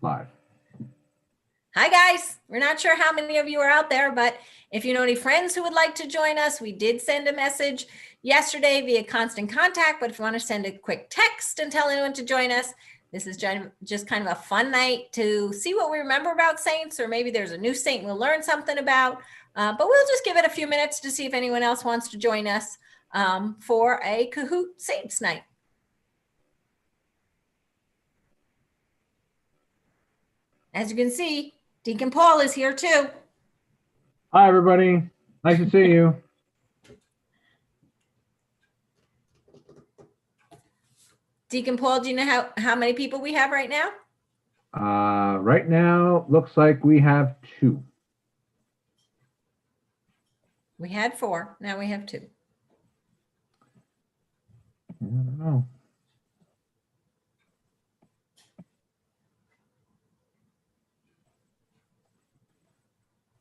Live. Hi guys, we're not sure how many of you are out there, but if you know any friends who would like to join us, we did send a message yesterday via Constant Contact, but if you want to send a quick text and tell anyone to join us, this is just kind of a fun night to see what we remember about saints, or maybe there's a new saint we'll learn something about, but we'll just give it a few minutes to see if anyone else wants to join us for a Kahoot Saints night. As you can see, Deacon Paul is here too. Hi, everybody. Nice to see you. Deacon Paul, do you know how many people we have right now? Right now, looks like we have 2. We had 4. Now we have 2. I don't know.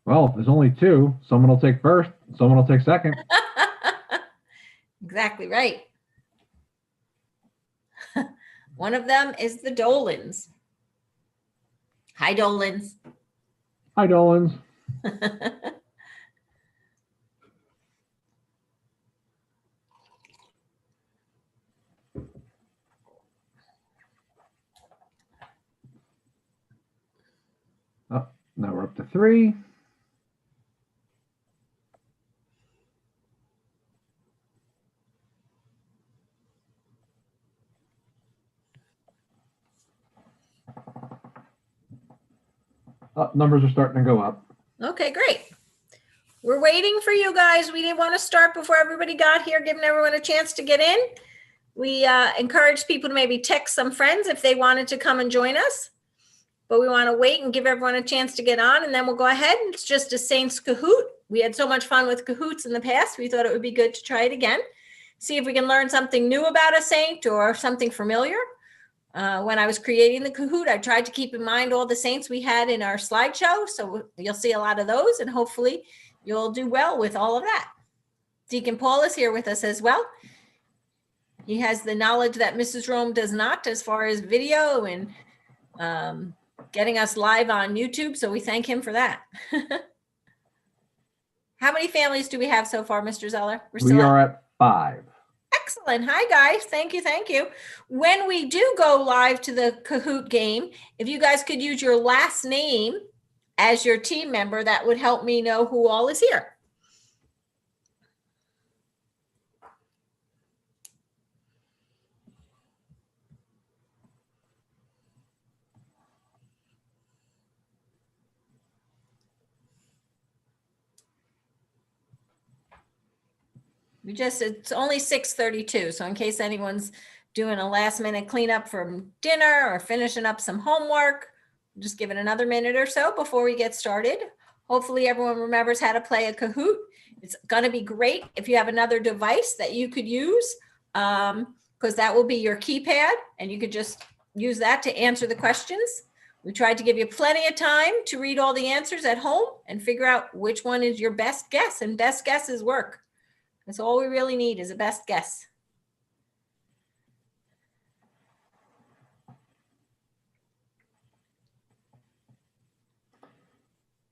Well, if there's only 2, someone will take first, someone will take second. Exactly right. One of them is the Dolans. Hi, Dolans. Hi, Dolans. Oh, now we're up to 3. Oh, numbers are starting to go up. Okay, great. We're waiting for you guys. We didn't want to start before everybody got here, giving everyone a chance to get in. We encouraged people to maybe text some friends if they wanted to come and join us. But we want to wait and give everyone a chance to get on, and then we'll go ahead. It's just a Saints Kahoot. We had so much fun with Kahoots in the past. We thought it would be good to try it again. See if we can learn something new about a saint or something familiar. When I was creating the Kahoot, I tried to keep in mind all the saints we had in our slideshow. So you'll see a lot of those, and hopefully you'll do well with all of that. Deacon Paul is here with us as well. He has the knowledge that Mrs. Rome does not, as far as video and getting us live on YouTube. So we thank him for that. How many families do we have so far, Mr. Zeller? We are at 5. Excellent. Hi, guys. Thank you. Thank you. When we do go live to the Kahoot game, if you guys could use your last name as your team member, that would help me know who all is here. It's only 6:32. So in case anyone's doing a last minute cleanup from dinner or finishing up some homework, just give it another minute or so before we get started. Hopefully everyone remembers how to play a Kahoot. It's going to be great if you have another device that you could use, because that will be your keypad and you could just use that to answer the questions. We tried to give you plenty of time to read all the answers at home and figure out which one is your best guess, and best guesses work. That's all we really need, is a best guess.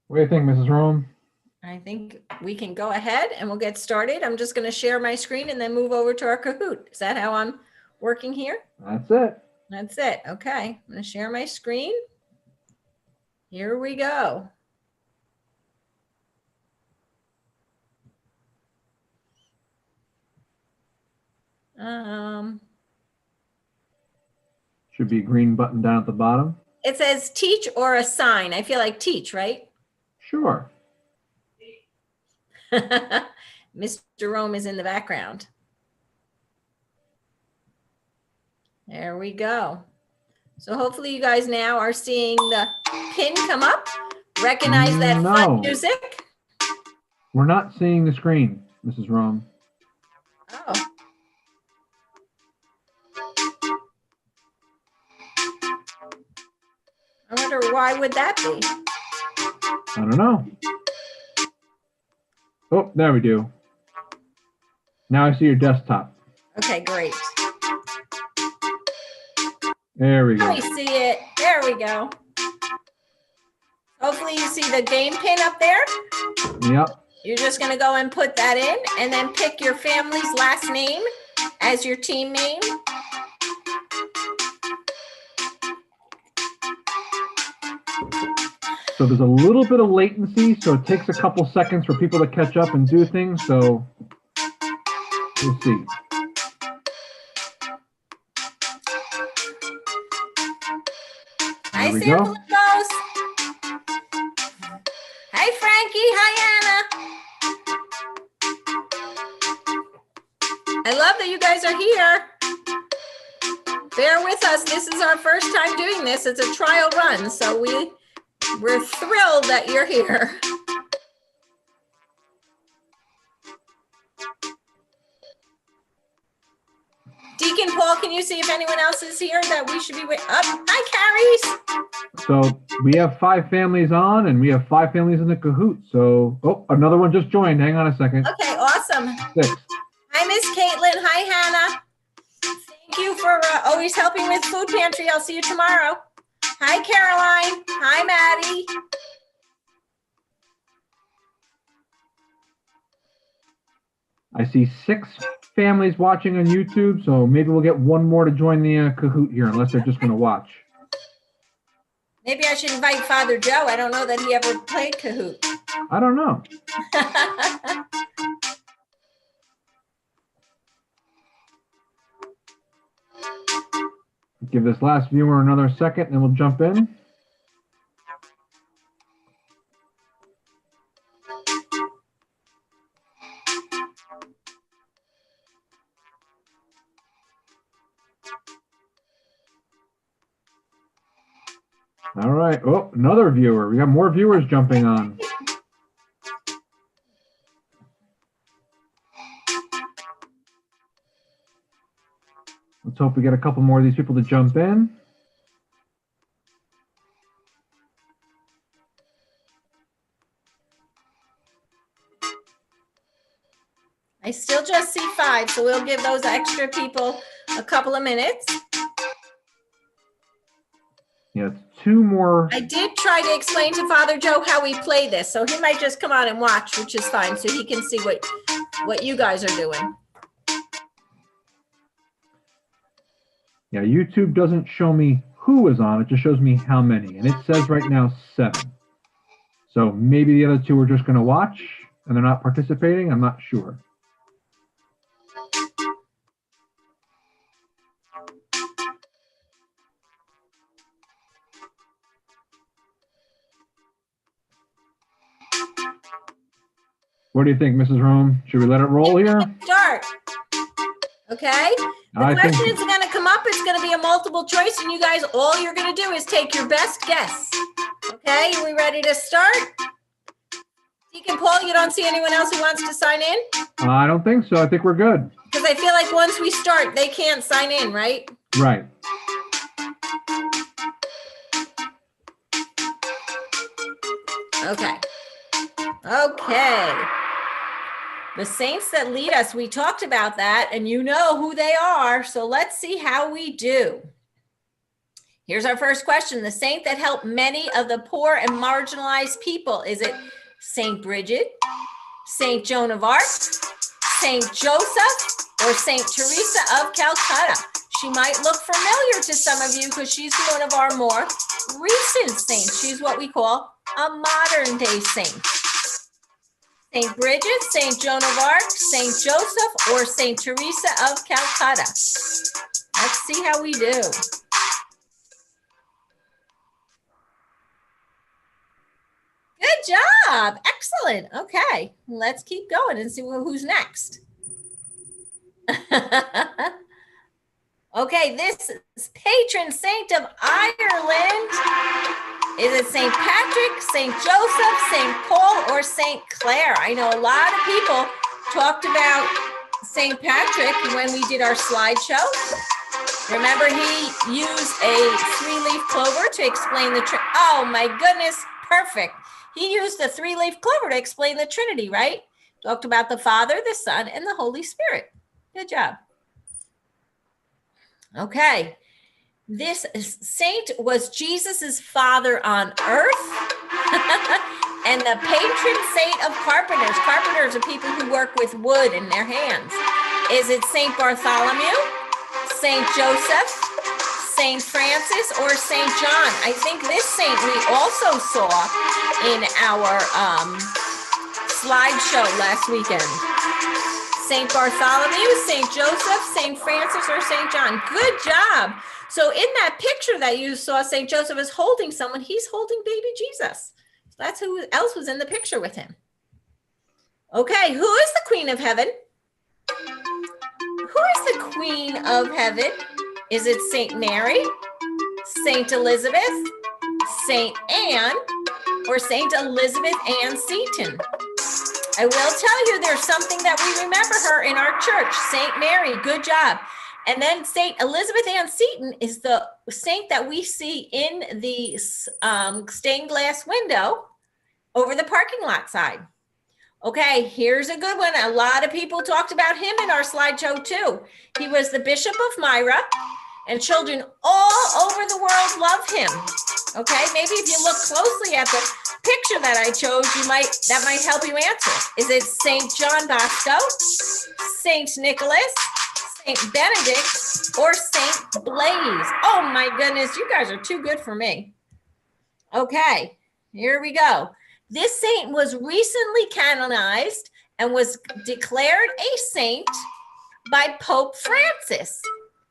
What do you think, Mrs. Rome? I think we can go ahead and we'll get started. I'm just going to share my screen and then move over to our Kahoot. Is that how I'm working here? That's it. That's it. Okay. I'm going to share my screen. Here we go. Should be a green button down at the bottom. It says teach or assign. I feel like teach, right? Sure. Mr. Rome is in the background. There we go. So hopefully you guys now are seeing the pin come up. Recognize that fun music. We're not seeing the screen, Mrs. Rome. Oh. I wonder why would that be? I don't know. Oh, there we do. Now I see your desktop. Okay, great. There we go. I see it. There we go. Hopefully you see the game pin up there. Yep. You're just going to go and put that in and then pick your family's last name as your team name. So there's a little bit of latency, so it takes a couple seconds for people to catch up and do things. So we'll see. Hi, There we Sam go. Filipos. Hi, Frankie. Hi, Anna. I love that you guys are here. Bear with us. This is our first time doing this. It's a trial run, so we're thrilled that you're here. Deacon Paul, can you see if anyone else is here that we should be with? Hi, Carries. So we have 5 families on, and we have 5 families in the Kahoot. So, oh, another one just joined. Hang on a second. Okay, awesome. 6. Hi, Miss Caitlin. Hi, Hannah. Thank you for always helping with food pantry. I'll see you tomorrow. Hi, Caroline. Hi, Maddie. I see 6 families watching on YouTube, so maybe we'll get one more to join the Kahoot here, unless they're just going to watch. Maybe I should invite Father Joe. I don't know that he ever played Kahoot. I don't know. Give this last viewer another second, and then we'll jump in. All right. Oh, another viewer. We got more viewers jumping on. Let's hope we get a couple more of these people to jump in. I still just see 5, so we'll give those extra people a couple of minutes. Yeah, it's 2 more. I did try to explain to Father Joe how we play this, so he might just come on and watch, which is fine, so he can see what you guys are doing. Yeah, YouTube doesn't show me who is on. It just shows me how many. And it says right now 7. So maybe the other 2 are just going to watch and they're not participating. I'm not sure. What do you think, Mrs. Rome? Should we let it roll here? Start. Okay. The question is going to come up. It's going to be a multiple choice, and you guys, all you're going to do is take your best guess. Okay. Are we ready to start? Deacon Paul, you don't see anyone else who wants to sign in? I don't think so. I think we're good. Because I feel like once we start, they can't sign in, right? Right. Okay. Okay. The saints that lead us, we talked about that, and you know who they are. So let's see how we do. Here's our first question. The saint that helped many of the poor and marginalized people, is it Saint Bridget, Saint Joan of Arc, Saint Joseph, or Saint Teresa of Calcutta? She might look familiar to some of you because she's one of our more recent saints. She's what we call a modern day saint. Saint Bridget, Saint Joan of Arc, Saint Joseph, or Saint Teresa of Calcutta? Let's see how we do. Good job. Excellent. Okay, let's keep going and see who's next. Okay, this is patron saint of Ireland. Is it St. Patrick, St. Joseph, St. Paul, or St. Clare? I know a lot of people talked about St. Patrick when we did our slideshow. Remember, he used a 3-leaf clover to explain the oh my goodness, perfect. He used the 3-leaf clover to explain the Trinity, right? Talked about the Father, the Son, and the Holy Spirit. Good job. Okay. This saint was Jesus's father on earth and the patron saint of carpenters. Carpenters are people who work with wood in their hands. Is it Saint Bartholomew, Saint Joseph, Saint Francis, or Saint John? I think this saint we also saw in our slideshow last weekend. Saint Bartholomew, Saint Joseph, Saint Francis, or Saint John. Good job. So in that picture that you saw, Saint Joseph is holding someone. He's holding baby Jesus. That's who else was in the picture with him. Okay, who is the Queen of Heaven? Who is the Queen of Heaven? Is it Saint Mary, Saint Elizabeth, Saint Anne, or Saint Elizabeth Ann Seton? I will tell you there's something that we remember her in our church. Saint Mary, good job. And then Saint Elizabeth Ann Seton is the saint that we see in the stained glass window over the parking lot side. Okay, here's a good one. A lot of people talked about him in our slideshow too. He was the Bishop of Myra, and children all over the world love him. Okay, maybe if you look closely at the picture that I chose, that might help you answer. Is it Saint John Bosco, Saint Nicholas, Saint Benedict, or Saint Blaise? Oh my goodness, you guys are too good for me. Okay, here we go. This saint was recently canonized and was declared a saint by Pope Francis.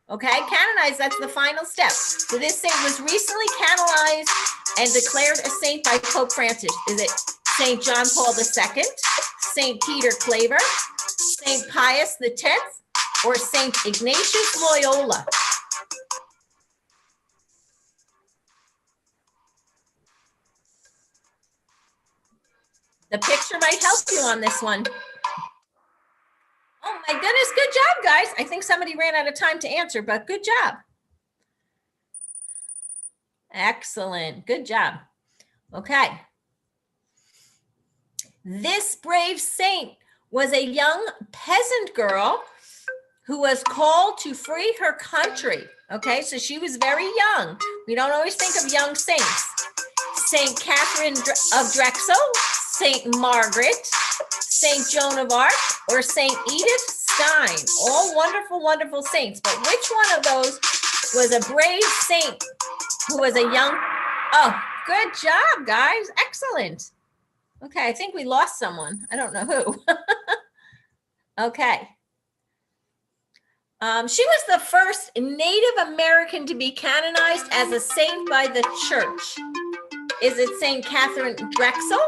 Okay, canonized, that's the final step. So this saint was recently canonized and declared a saint by Pope Francis. Is it Saint John Paul II, Saint Peter Claver, Saint Pius X, or Saint Ignatius Loyola? The picture might help you on this one. Oh my goodness, good job, guys. I think somebody ran out of time to answer, but good job. Excellent, good job. Okay. This brave saint was a young peasant girl who was called to free her country. Okay, so she was very young. We don't always think of young saints. Saint Catherine of Drexel, Saint Margaret, Saint Joan of Arc, or Saint Edith Stein. All wonderful, wonderful saints. But which one of those was a brave saint who was a young... Oh, good job, guys. Excellent. Okay, I think we lost someone. I don't know who. Okay. She was the first Native American to be canonized as a saint by the church. Is it Saint Catherine Drexel?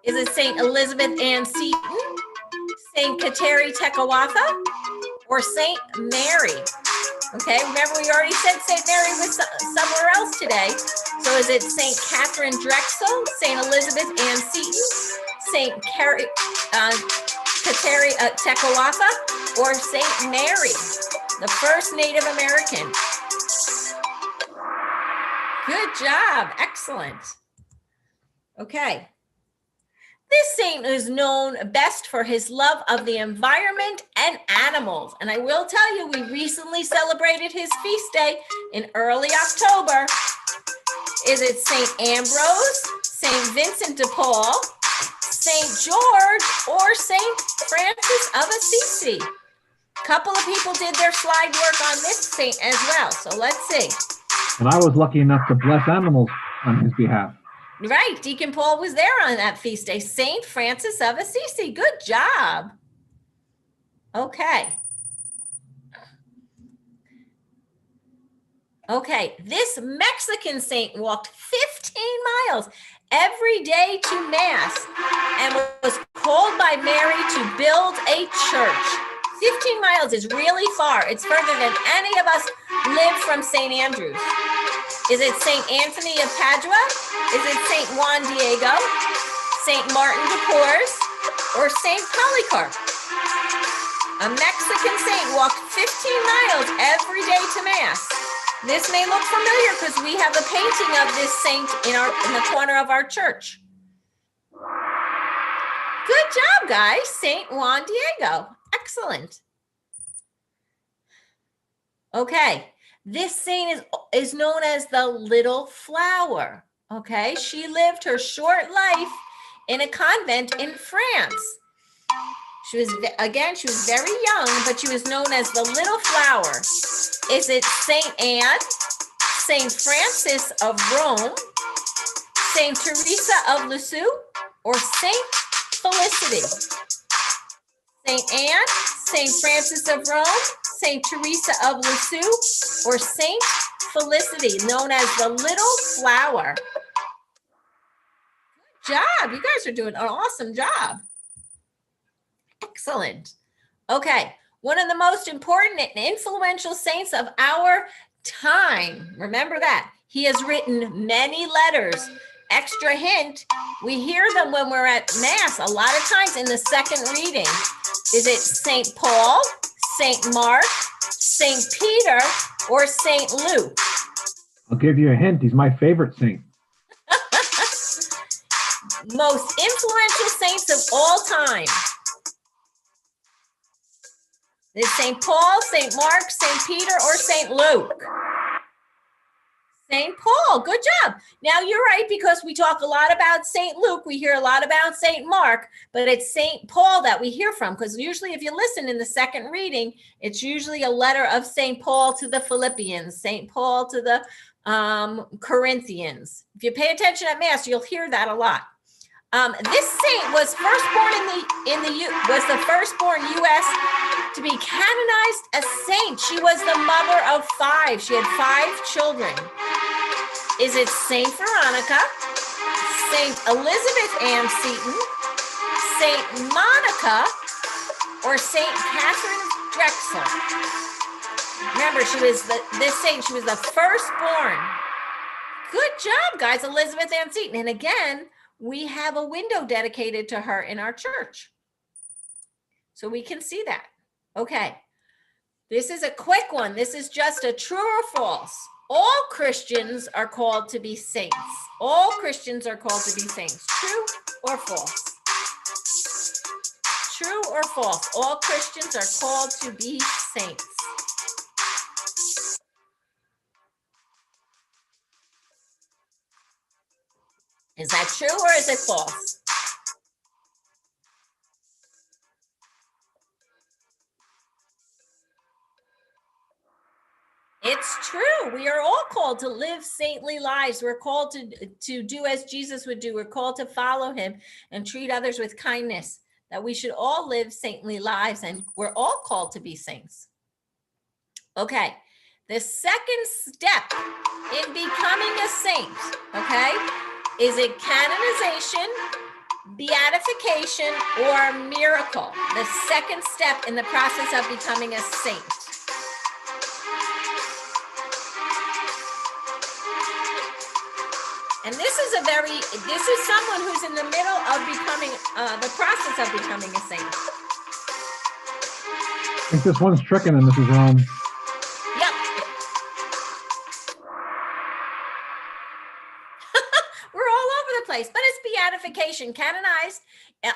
Is it Saint Elizabeth Ann Seton, Saint Kateri Tekakwitha, or Saint Mary? Okay, remember we already said Saint Mary was somewhere else today. So is it Saint Catherine Drexel, Saint Elizabeth Ann Seton, Saint Kateri Tekakwitha, or Saint Mary, the first Native American? Good job, excellent. Okay. This saint is known best for his love of the environment and animals. And I will tell you, we recently celebrated his feast day in early October. Is it Saint Ambrose, Saint Vincent de Paul, Saint George, or Saint Francis of Assisi? A couple of people did their slide work on this saint as well. So let's see. And I was lucky enough to bless animals on his behalf. Right, Deacon Paul was there on that feast day. Saint Francis of Assisi, good job. Okay. Okay, this Mexican saint walked 15 miles every day to Mass and was called by Mary to build a church. 15 miles is really far. It's further than any of us live from St. Andrews. Is it St. Anthony of Padua? Is it St. Juan Diego, St. Martin de Porres, or St. Polycarp? A Mexican saint walked 15 miles every day to Mass. This may look familiar because we have a painting of this saint in the corner of our church. Good job, guys. St. Juan Diego. Excellent. Okay. This saint is known as the Little Flower. Okay, she lived her short life in a convent in France. She was very young, but she was known as the Little Flower. Is it Saint Anne, Saint Francis of Rome, Saint Teresa of Lisieux, or Saint Felicity? Saint Anne, Saint Francis of Rome, Saint Teresa of Lisieux, or Saint Felicity, known as the Little Flower. Good job. You guys are doing an awesome job. Excellent. Okay. One of the most important and influential saints of our time. Remember that. He has written many letters. Extra hint, we hear them when we're at Mass a lot of times in the second reading. Is it St. Paul, St. Mark, St. Peter, or St. Luke? I'll give you a hint. He's my favorite saint. Most influential saints of all time. Is St. Paul, St. Mark, St. Peter, or St. Luke? St. Paul, good job. Now you're right, because we talk a lot about St. Luke, we hear a lot about St. Mark, but it's St. Paul that we hear from, because usually if you listen in the second reading, it's usually a letter of St. Paul to the Philippians, St. Paul to the Corinthians. If you pay attention at Mass, you'll hear that a lot. This saint was firstborn was the firstborn U.S. to be canonized a saint. She was the mother of 5. She had 5 children. Is it Saint Veronica, Saint Elizabeth Ann Seton, Saint Monica, or Saint Catherine Drexel? Remember, she was she was the firstborn. Good job, guys, Elizabeth Ann Seton. And again, we have a window dedicated to her in our church, so we can see that. Okay, this is a quick one. This is just a true or false. All Christians are called to be saints. All Christians are called to be saints. True or false? True or false? All Christians are called to be saints. Is that true or is it false? It's true. We are all called to live saintly lives. We're called to do as Jesus would do. We're called to follow him and treat others with kindness. That we should all live saintly lives, and we're all called to be saints. Okay. The second step in becoming a saint, okay, is it canonization, beatification, or miracle? The second step in the process of becoming a saint. And this is someone who's in the middle of becoming, the process of becoming a saint. I think this one's tricking and this is wrong. Yep. We're all over the place, but it's beatification. Canonized,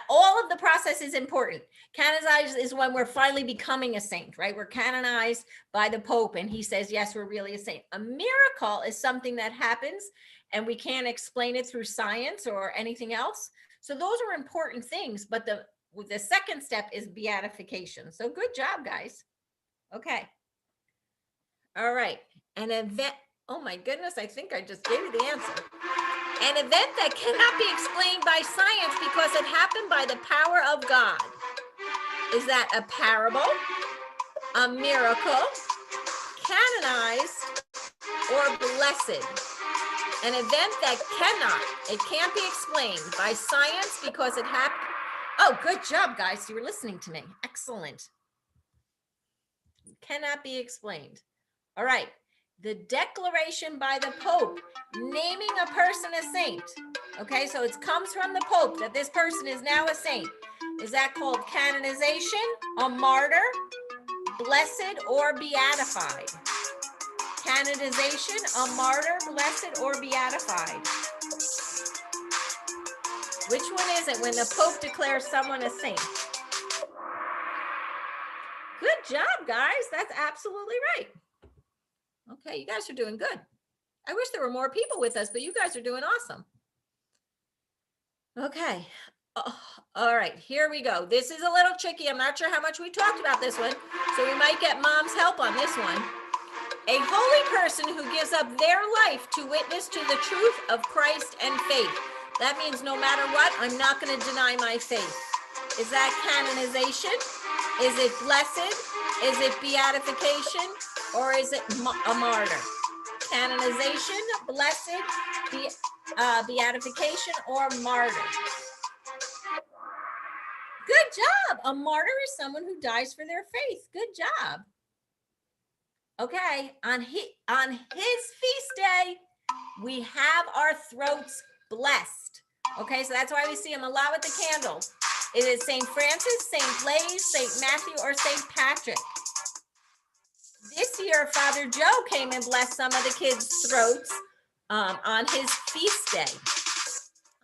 all of the process is important. Canonized is when we're finally becoming a saint, right? We're canonized by the Pope and he says, yes, we're really a saint. A miracle is something that happens and we can't explain it through science or anything else. So those are important things, but the second step is beatification. So good job, guys. Okay. All right. An event, oh my goodness, I think I just gave you the answer. An event that cannot be explained by science because it happened by the power of God. Is that a parable, a miracle, canonized, or blessed? An event that can't be explained by science because it happened. Oh, good job, guys. You were listening to me. Excellent. Cannot be explained. All right. The declaration by the Pope naming a person a saint. Okay, so it comes from the Pope that this person is now a saint. Is that called canonization, a martyr, blessed, or beatified? Canonization, a martyr, blessed, or beatified? Which one is it when the Pope declares someone a saint? Good job, guys. That's absolutely right. Okay, you guys are doing good. I wish there were more people with us, but you guys are doing awesome. Okay. Oh, all right, here we go. This is a little tricky. I'm not sure how much we talked about this one, so we might get mom's help on this one. A holy person who gives up their life to witness to the truth of Christ and faith. That means no matter what, I'm not going to deny my faith. Is that canonization? Is it blessed? Is it beatification? Or is it a martyr? Canonization, blessed, beatification, or martyr? Good job. A martyr is someone who dies for their faith. Good job. Okay, on his feast day, we have our throats blessed. Okay, so that's why we see him a lot with the candles. Is it St. Francis, St. Blaise, St. Matthew, or St. Patrick? This year, Father Joe came and blessed some of the kids' throats on his feast day.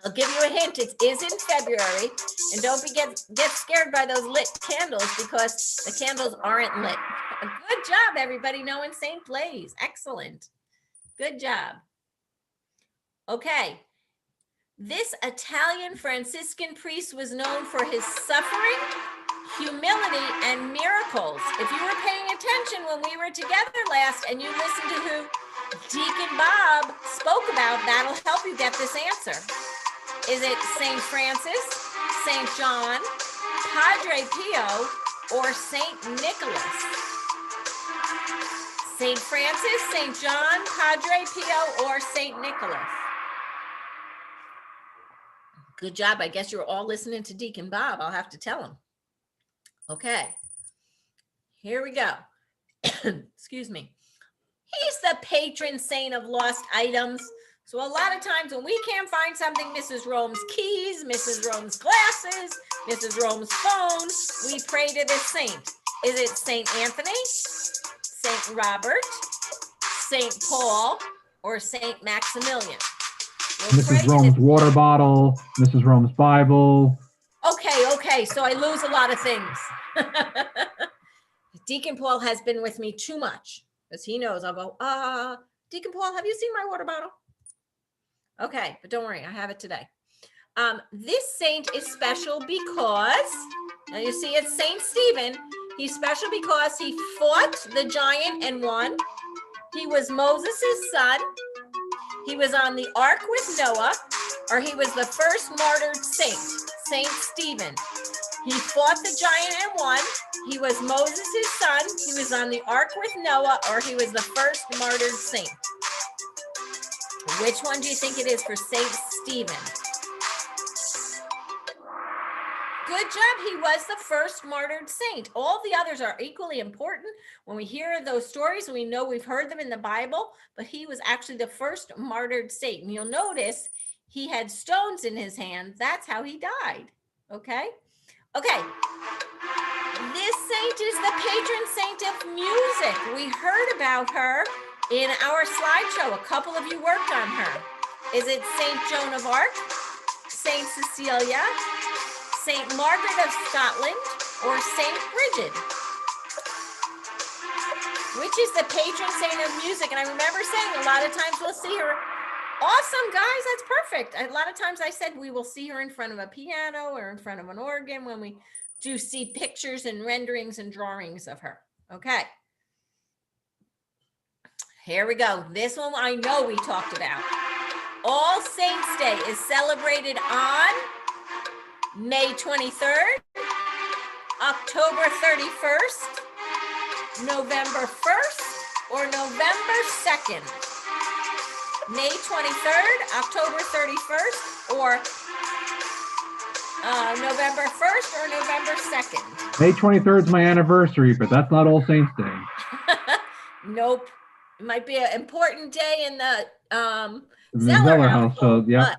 I'll give you a hint. It is in February, and don't get scared by those lit candles because the candles aren't lit. Good job, everybody knowing St. Blaise. Excellent. Good job. Okay. This Italian Franciscan priest was known for his suffering, humility, and miracles. If you were paying attention when we were together last and you listened to who Deacon Bob spoke about, that'll help you get this answer. Is it St. Francis, St. John, Padre Pio, or St. Nicholas? St. Francis, St. John, Padre Pio, or St. Nicholas? Good job. I guess you're all listening to Deacon Bob. I'll have to tell him. Okay. Here we go. Excuse me. He's the patron saint of lost items. So a lot of times when we can't find something, Mrs. Rome's keys, Mrs. Rome's glasses, Mrs. Rome's phone, we pray to this saint. Is it St. Anthony, St. Robert, St. Paul, or St. Maximilian? Mrs. Rome's water bottle, Mrs. Rome's Bible. Okay. So I lose a lot of things. Deacon Paul has been with me too much because he knows I'll go, Deacon Paul, have you seen my water bottle? Okay, but don't worry, I have it today. This saint is special because, now you see it's Saint Stephen. He's special because he fought the giant and won. He was Moses' son. He was on the ark with Noah, or he was the first martyred saint, Saint Stephen. He fought the giant and won. He was Moses' son. He was on the ark with Noah, or he was the first martyred saint. Which one do you think it is for Saint Stephen? Good job. He was the first martyred saint. All the others are equally important. When we hear those stories, we know we've heard them in the Bible, but he was actually the first martyred saint. And you'll notice he had stones in his hand. That's how he died. Okay. This saint is the patron saint of music. We heard about her in our slideshow. A couple of you worked on her. Is it Saint Joan of Arc, Saint Cecilia, Saint Margaret of Scotland, or Saint Bridget? Which is the patron saint of music? And I remember saying a lot of times we'll see her. Awesome, guys, that's perfect. A lot of times I said we will see her in front of a piano or in front of an organ when we do see pictures and renderings and drawings of her. Okay. Here we go. This one I know we talked about. All Saints' Day is celebrated on May 23rd, October 31st, November 1st, or November 2nd. May 23rd, October 31st, or November 1st or November 2nd. May 23rd is my anniversary, but that's not All Saints' Day. Nope. It might be an important day in the Zeller household. Yeah.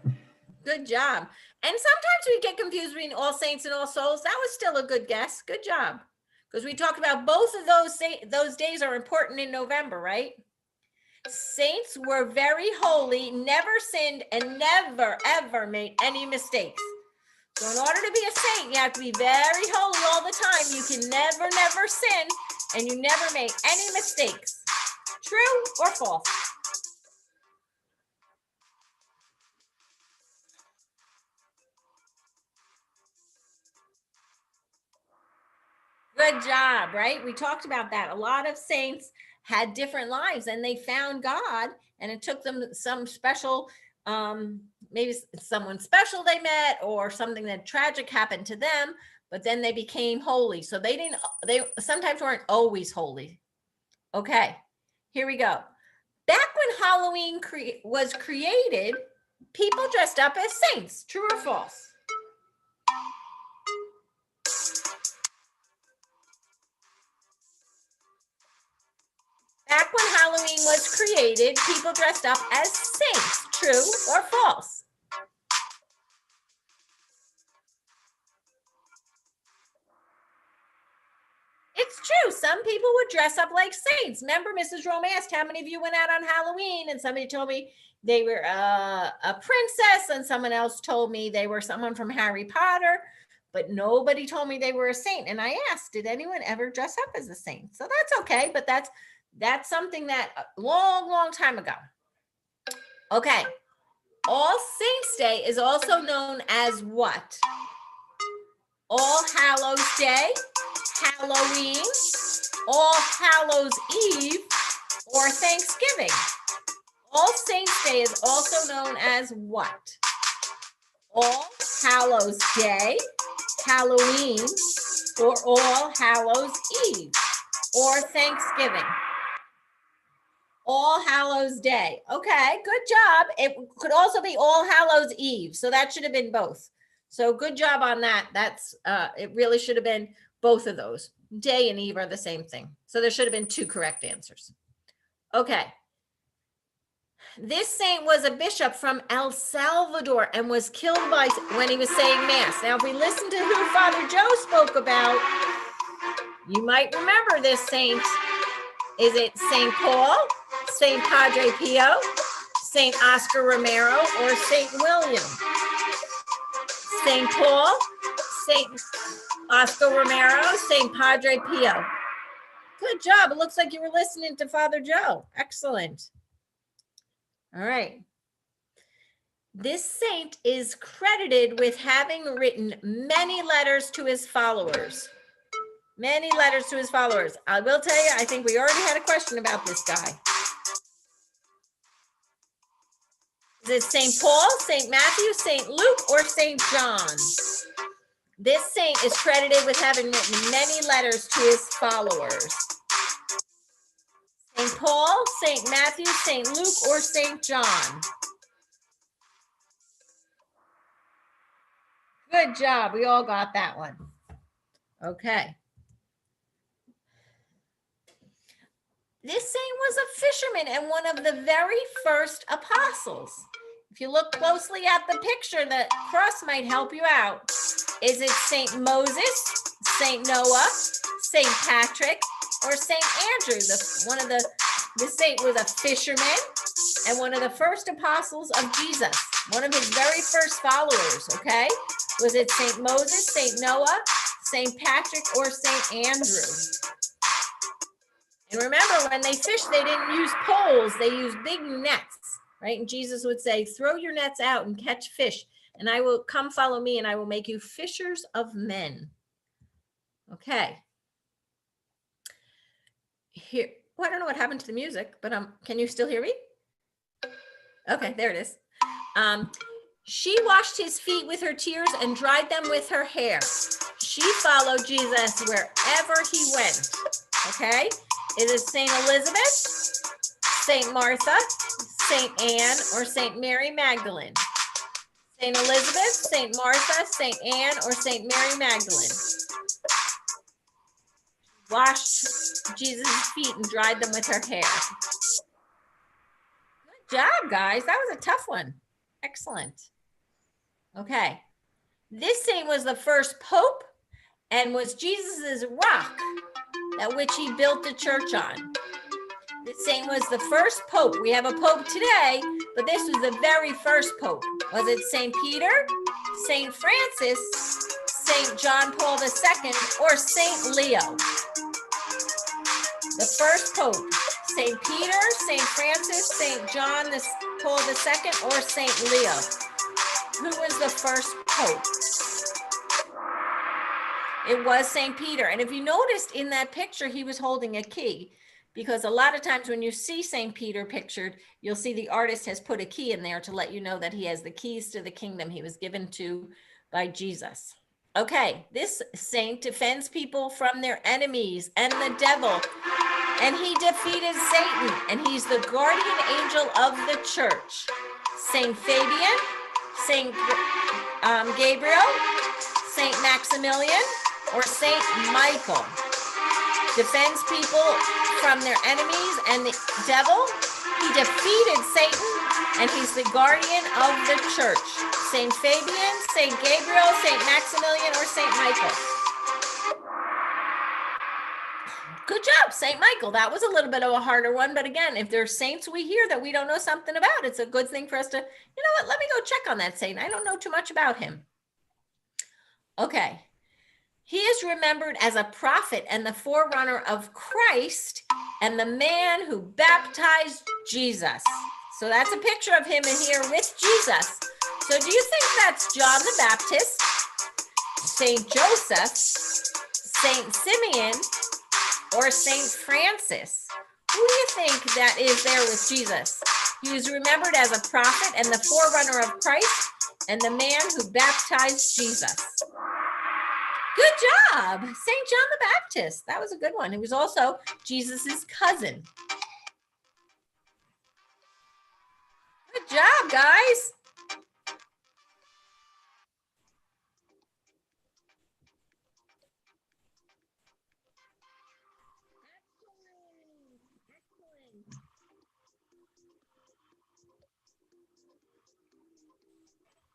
Good job. And sometimes we get confused between All Saints and All Souls. That was still a good guess. Good job. Because we talk about both of those days are important in November, right? Saints were very holy, never sinned, and never, ever made any mistakes. So in order to be a saint, you have to be very holy all the time. You can never sin, and you never make any mistakes. True or false? Good job, right? We talked about that. A lot of saints had different lives and they found God, and it took them some special, maybe someone special they met or something that tragic happened to them, but then they became holy. So they sometimes weren't always holy. Okay, here we go. Back when Halloween was created, people dressed up as saints. True or false? Back when Halloween was created, people dressed up as saints. True or false? It's true. Some people would dress up like saints. Remember, Mrs. Rome asked how many of you went out on Halloween, and somebody told me they were a princess, and someone else told me they were someone from Harry Potter, but nobody told me they were a saint. And I asked, did anyone ever dress up as a saint? So that's okay, but that's something that a long time ago. Okay. All Saints Day is also known as what? All Hallows Day, Halloween, All Hallows Eve, or Thanksgiving. All Saints Day is also known as what? All Hallows Day, Halloween, or All Hallows Eve, or Thanksgiving. All Hallows Day. Okay, good job. It could also be All Hallows Eve. So that should have been both. So good job on that. That's it really should have been both of those. Day and eve are the same thing. So there should have been two correct answers. Okay. This saint was a bishop from El Salvador and was killed when he was saying mass. Now, if we listen to who Father Joe spoke about, you might remember this saint. Is it St. Paul, St. Padre Pio, St. Oscar Romero, or St. William? St. Paul, St. Oscar Romero, St. Padre Pio. Good job. It looks like you were listening to Father Joe. Excellent. All right. This saint is credited with having written many letters to his followers. Many letters to his followers. I will tell you, I think we already had a question about this guy. Is it St. Paul, St. Matthew, St. Luke, or St. John? This saint is credited with having written many letters to his followers. St. Paul, St. Matthew, St. Luke, or St. John? Good job. We all got that one. Okay. This saint was a fisherman and one of the very first apostles. If you look closely at the picture, the cross might help you out. Is it St. Moses, St. Noah, St. Patrick, or St. Andrew? This saint was a fisherman and one of the first apostles of Jesus, one of his very first followers, okay? Was it St. Moses, St. Noah, St. Patrick, or St. Andrew? And remember, when they fished, they didn't use poles, they used big nets, right? And Jesus would say, throw your nets out and catch fish, and I will come follow me, and I will make you fishers of men. Okay. Here, well, I don't know what happened to the music, but can you still hear me? Okay, there it is. She washed his feet with her tears and dried them with her hair. She followed Jesus wherever he went. Okay. Is it St. Elizabeth, St. Martha, St. Anne, or St. Mary Magdalene? St. Elizabeth, St. Martha, St. Anne, or St. Mary Magdalene? Washed Jesus' feet and dried them with her hair. Good job, guys. That was a tough one. Excellent. Okay. This saint was the first pope and was Jesus's rock that which he built the church on. This saint was the first pope. We have a pope today, but this was the very first pope. Was it St. Peter, St. Francis, St. John Paul II, or St. Leo? The first pope, St. Peter, St. Francis, St. John Paul II, or St. Leo? Who was the first pope? It was St. Peter. And if you noticed in that picture, he was holding a key, because a lot of times when you see St. Peter pictured, you'll see the artist has put a key in there to let you know that he has the keys to the kingdom he was given to by Jesus. Okay, this saint defends people from their enemies and the devil, and he defeated Satan, and he's the guardian angel of the church. Saint Fabian, Saint Gabriel, Saint Maximilian, or Saint Michael. Defends people from their enemies and the devil. He defeated Satan, and he's the guardian of the church. Saint Fabian, Saint Gabriel, Saint Maximilian, or Saint Michael? Good job, Saint Michael. That was a little bit of a harder one, but again, if there's saints we hear that we don't know something about, it's a good thing for us to, you know what, let me go check on that saint. I don't know too much about him. Okay. He is remembered as a prophet and the forerunner of Christ and the man who baptized Jesus. So that's a picture of him in here with Jesus. So do you think that's John the Baptist, Saint Joseph, Saint Simeon, or Saint Francis? Who do you think that is there with Jesus? He was remembered as a prophet and the forerunner of Christ and the man who baptized Jesus. Good job, St. John the Baptist. That was a good one. He was also Jesus's cousin. Good job, guys.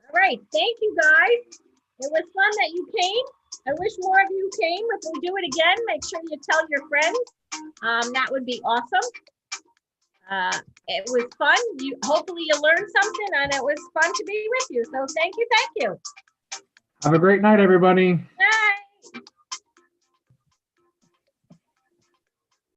All right, thank you, guys. It was fun that you came. I wish more of you came. If we do it again, make sure you tell your friends. That would be awesome. It was fun. Hopefully you learned something, and it was fun to be with you. So thank you. Have a great night, everybody.